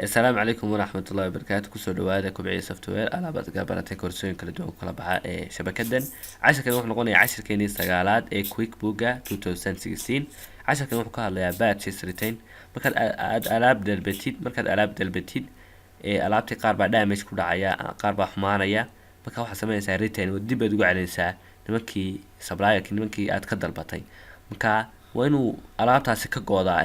السلام عليكم ورحمة الله وبركاته. كسر دوادا كوبعية سوفت وير أنا بتقابلت كورسين كلا دوم كلا بحا شبكة عشر كنا نقول 10 كيني استقالات كويك بوجا 2016 10 كنا نقول على باتش سرتين مركز ألعاب دل بتيد ألعابتي قاربة دامج كل عيا قاربة حمارية مركز واحد سماه سعرتين ودي بدو على ساعة نمكي سبلايا كنمكي أتقدر بطين مركز وإنه alaabtaasi ka goodaa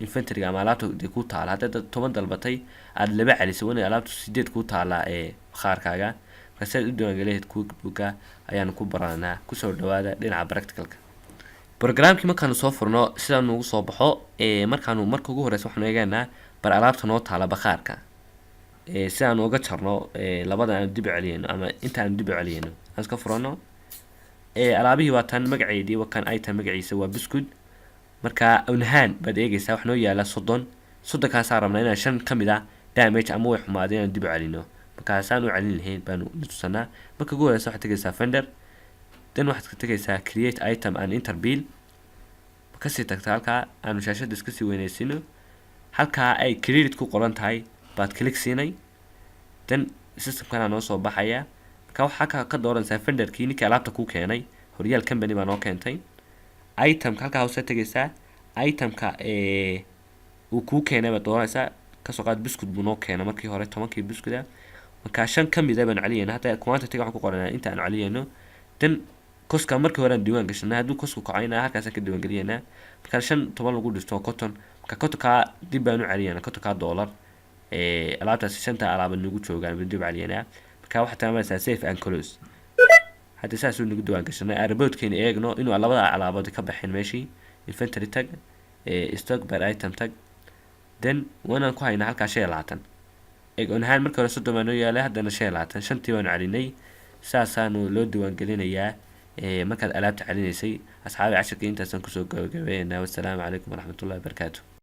inventory ama alaabta ku taala hadda 10 dalbatay aad laba celiso in alaabtu 8 ku taala bakhaarkaaga markaad u diiwaangelisid cookbook ayaan ku baranaa ku soo dhawaada dhinaca practicalka programkii markaan soo furno sida uu soo baxo marka ugu horeysa waxaan eegaynaa bar alaabta noo taala bakhaarka si aan uga jarno labada aan dib celiyno ama inta aan dib celiyno aan iska furano alaabihii waa tan magaceedii waa kan item magaciisa waa biscuit marka awnahan baad eegaysaa wax noo yaala 30 kaas aan rabnaa inaan 5 kamid ah damage ama wax xumaadeen aan dib celino marka saan u celin lahayn baan u tusanaa marka ugu horeysa waxaad tagaysaa vendor dan waxaad ka tagaysaa create item and enter bill marka si tagtaa halka aan shaashada iska sii weynaysino halka ay credit ku qoran tahay baad click siinay dan systemkana noo soo baxaya waxa ka dooranaysaa vendorkii ninka alaabta ku keenay Horyaal company baa noo keentay itemka halka hoose tagaysaa itemka uu ku keenay baad dooranaysaa ka soo qaad biscuit buu noo keenay markii hore 10kii biscuit marka 5 kamid ah baan caliyayna hadda quantity waxaan ku qoranaa inta aan caliyayno dan koska markii hore aan diiwaan gashanay hadduu kosku kacayna halkaas ka diiwaan galiyayna marka 5 lagu dhifto cotton marka cottonka dib baan u caliyayna cottonka dollar alaabtaas 5 alaab nagu joogaan baan dib caliyayna ka waxa taamaysaa safe and close hadda saas uu nagu diiwaan gashanay airportkeen eegno inuu labada alaabood ka baxin meeshii inventory tag stock by item tag then wanaan ku haynaa halka shay laatan on hand marka hore 30 baan yaala haddana shay laatan 5tii baan calinay saasaan loo diiwaan gelinayaa markaad alaabta calinaysay asxaabi 10 intaas aan ku soo gabagabeeyna. Wassalaamu calaykum waraxmatullaahi wabarakaatuh.